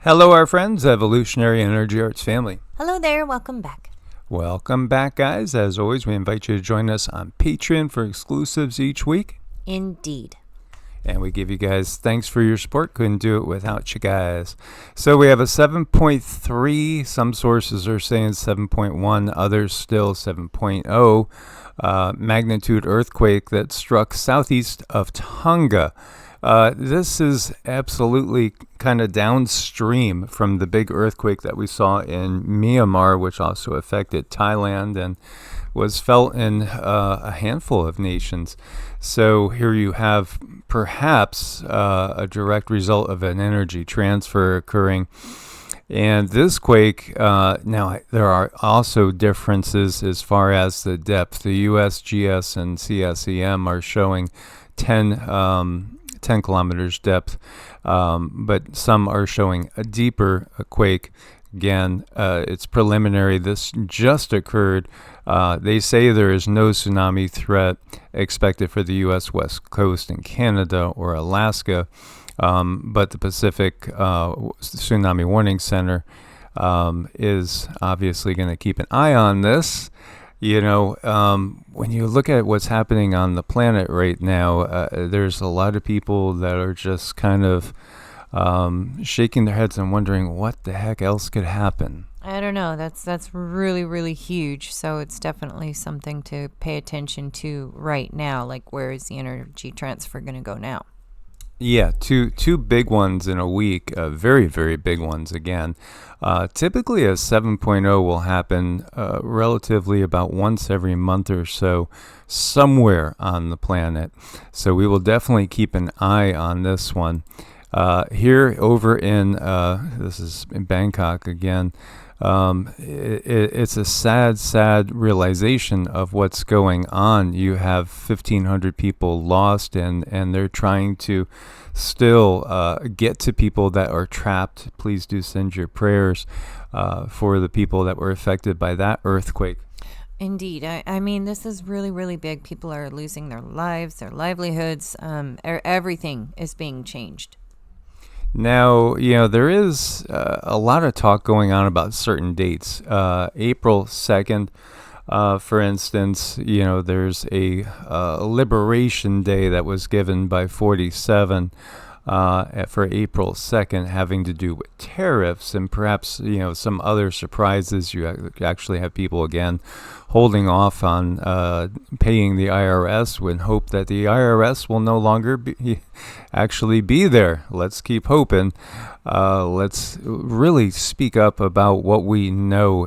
Hello, our friends, Evolutionary Energy Arts family. Hello there, welcome back. Welcome back, guys. As always, we invite you to join us on Patreon for exclusives each week. Indeed. And we give you guys thanks for your support. Couldn't do it without you guys. So we have a 7.3. Some sources are saying 7.1, others still 7.0 magnitude earthquake that struck southeast of Tonga. This is absolutely kind of downstream from the big earthquake that we saw in Myanmar, which also affected Thailand and was felt in a handful of nations. So here you have perhaps a direct result of an energy transfer occurring. And this quake, now there are also differences as far as the depth. The USGS and CSEM are showing 10 kilometers depth, but some are showing a deeper quake. Again, it's preliminary. This just occurred. They say there is no tsunami threat expected for the U.S. West Coast in Canada or Alaska, but the Pacific Tsunami Warning Center is obviously going to keep an eye on this. You know, when you look at what's happening on the planet right now, there's a lot of people that are just kind of shaking their heads and wondering what the heck else could happen. I don't know. That's really, really huge. So it's definitely something to pay attention to right now. Like, where is the energy transfer going to go now? Yeah, two big ones in a week, very, very big ones again. Typically a 7.0 will happen relatively about once every month or so somewhere on the planet. So we will definitely keep an eye on this one. Here over in, this is in Bangkok again, it's a sad realization of what's going on. You have 1,500 people lost, and they're trying to still get to people that are trapped. Please do send your prayers for the people that were affected by that earthquake. Indeed. I mean, this is really, really big. People are losing their lives, their livelihoods. Everything is being changed. Now, you know, there is a lot of talk going on about certain dates. April 2nd, for instance, you know, there's a Liberation Day that was given by 47 for April 2nd, having to do with tariffs and perhaps, you know, some other surprises. You actually have people, again, holding off on paying the IRS with hope that the IRS will no longer actually be there. Let's keep hoping. Let's really speak up about what we know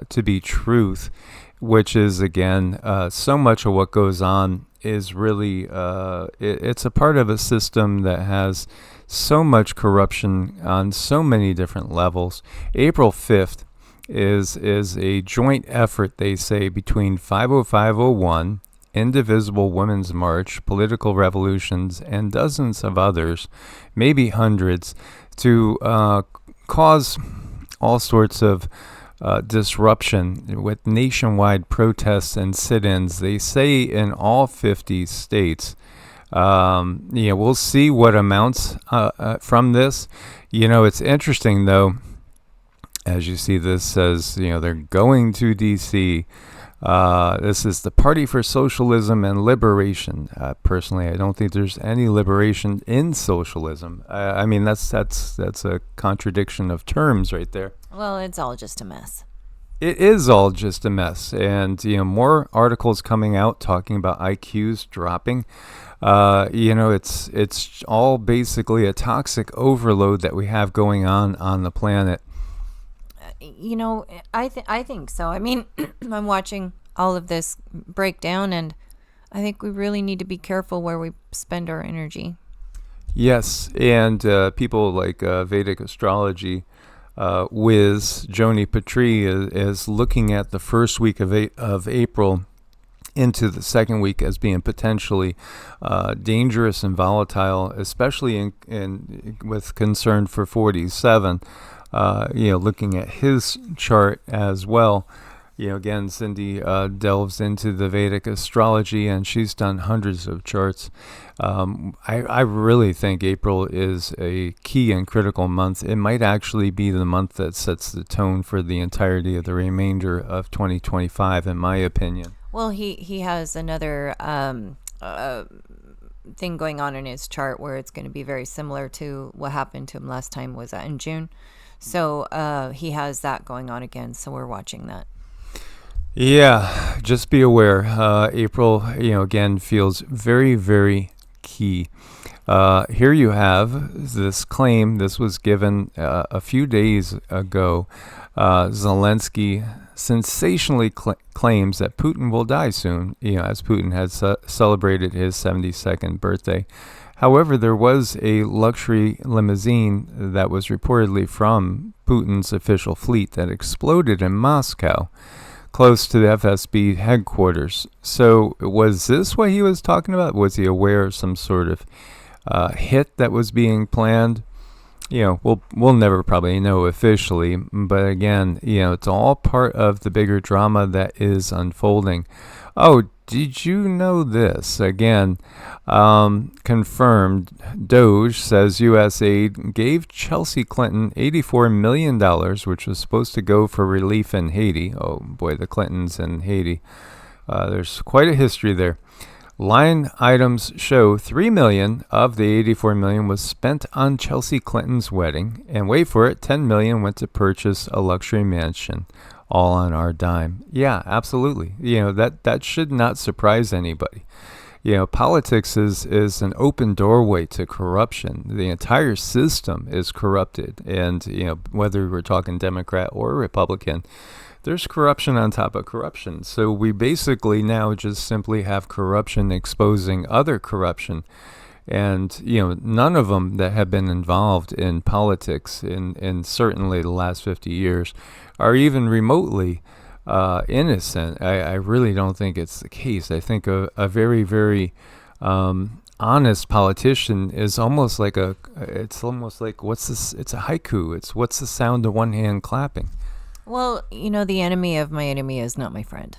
to be truth, which is, again, so much of what goes on is really, it's a part of a system that has so much corruption on so many different levels. April 5th is a joint effort, they say, between 50501, Indivisible Women's March, Political Revolutions, and dozens of others, maybe hundreds, to cause all sorts of disruption with nationwide protests and sit-ins. They say in all 50 states. We'll see what amounts from this. You know, it's interesting, though. As you see, this says, you know, they're going to D.C. This is the Party for Socialism and Liberation. Personally, I don't think there's any liberation in socialism. I mean, that's a contradiction of terms right there. Well, it's all just a mess. It is all just a mess. And, you know, more articles coming out talking about IQs dropping. You know, it's all basically a toxic overload that we have going on the planet. You know, I think so. I mean, I'm watching all of this breakdown, and I think we really need to be careful where we spend our energy. Yes, and people like Vedic Astrology whiz Joni Patri is looking at the first week of April into the second week as being potentially dangerous and volatile, especially in with concern for 47. Looking at his chart as well, Again, Cindy delves into the Vedic astrology, and she's done hundreds of charts. I really think April is a key and critical month. It might actually be the month that sets the tone for the entirety of the remainder of 2025, in my opinion. Well, he has another thing going on in his chart where it's going to be very similar to what happened to him last time, was that in June. So he has that going on again, so we're watching that. Yeah, just be aware. April, again, feels very, very key. Here you have this claim. This was given a few days ago. Zelensky sensationally claims that Putin will die soon, as Putin has celebrated his 72nd birthday. However, there was a luxury limousine that was reportedly from Putin's official fleet that exploded in Moscow, close to the FSB headquarters. So was this what he was talking about? Was he aware of some sort of hit that was being planned? We'll never probably know officially, but again, it's all part of the bigger drama that is unfolding. Oh, did you know this? Again, confirmed. Doge says U.S. aid gave Chelsea Clinton $84 million, which was supposed to go for relief in Haiti. Oh boy, the Clintons in Haiti. There's quite a history there. Line items show $3 million of the $84 million was spent on Chelsea Clinton's wedding, and wait for it, $10 million went to purchase a luxury mansion, all on our dime. Yeah, absolutely. That should not surprise anybody. Politics is an open doorway to corruption. The entire system is corrupted, and whether we're talking Democrat or Republican, there's corruption on top of corruption. So we basically now just simply have corruption exposing other corruption. And, none of them that have been involved in politics in certainly the last 50 years are even remotely innocent. I really don't think it's the case. I think a very, very honest politician is almost like it's a haiku. It's what's the sound of one hand clapping. Well, the enemy of my enemy is not my friend.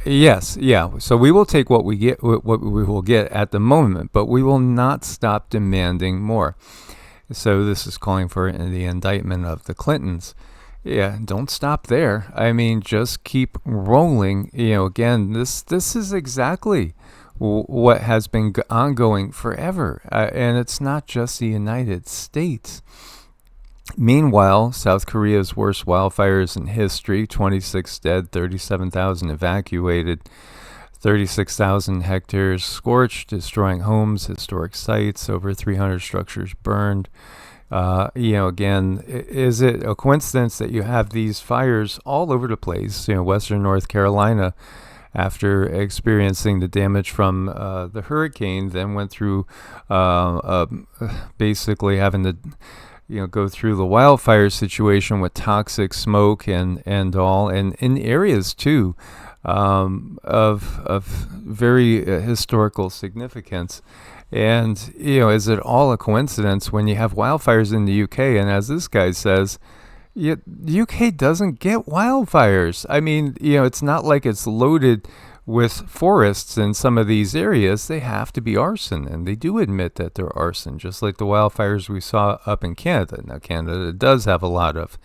Yes, yeah. So we will take what we get, what we will get at the moment, but we will not stop demanding more. So this is calling for the indictment of the Clintons. Yeah, don't stop there. I mean, just keep rolling. Again, this is exactly what has been ongoing forever, and it's not just the United States. Meanwhile, South Korea's worst wildfires in history, 26 dead, 37,000 evacuated, 36,000 hectares scorched, destroying homes, historic sites, over 300 structures burned. Again, is it a coincidence that you have these fires all over the place? Western North Carolina, after experiencing the damage from the hurricane, then went through basically having to go through the wildfire situation with toxic smoke and all, and in areas too of very historical significance. And is it all a coincidence when you have wildfires in the UK? And as this guy says, UK doesn't get wildfires. I mean, it's not like it's loaded with forests in some of these areas. They have to be arson, and they do admit that they're arson, just like the wildfires we saw up in Canada. Now, Canada does have a lot of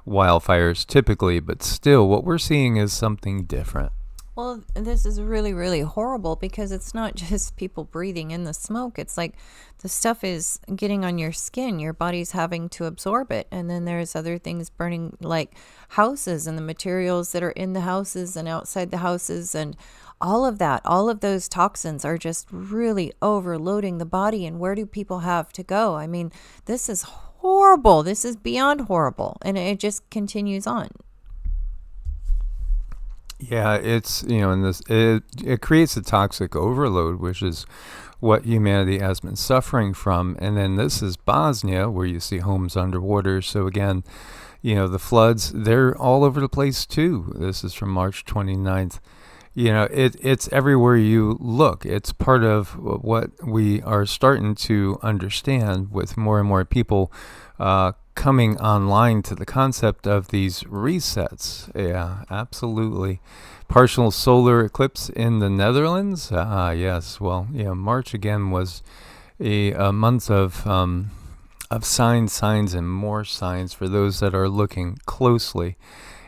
wildfires typically, but still, what we're seeing is something different. Well, this is really, really horrible because it's not just people breathing in the smoke. It's like the stuff is getting on your skin. Your body's having to absorb it. And then there's other things burning, like houses and the materials that are in the houses and outside the houses. And all of that, all of those toxins are just really overloading the body. And where do people have to go? I mean, this is horrible. This is beyond horrible. And it just continues on. Yeah, it's, and it creates a toxic overload, which is what humanity has been suffering from. And then this is Bosnia, where you see homes underwater. So again, the floods, they're all over the place too. This is from March 29th. It's everywhere you look. It's part of what we are starting to understand with more and more people coming online to the concept of these resets. Yeah, absolutely. Partial solar eclipse in the Netherlands. Yes. Well, March again was a month of signs, and more signs for those that are looking closely.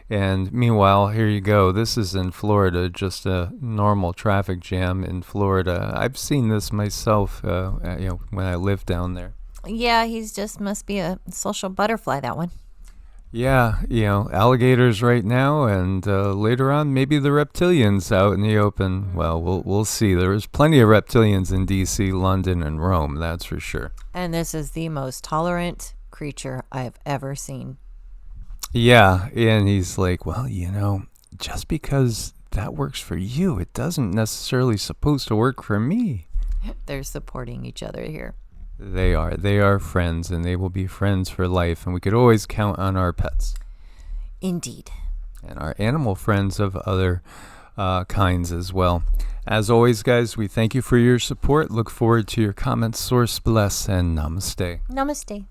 And meanwhile, here you go. This is in Florida, just a normal traffic jam in Florida. I've seen this myself, when I lived down there. Yeah, he's just must be a social butterfly, that one. Yeah, alligators right now, and later on, maybe the reptilians out in the open. Well, we'll see. There's plenty of reptilians in D.C., London, and Rome, that's for sure. And this is the most tolerant creature I've ever seen. Yeah, and he's like, well, just because that works for you, it doesn't necessarily supposed to work for me. They're supporting each other here. They are friends, and they will be friends for life, and we could always count on our pets. Indeed. And our animal friends of other kinds as well. As always, guys, we thank you for your support. Look forward to your comments. Source bless, and namaste. Namaste.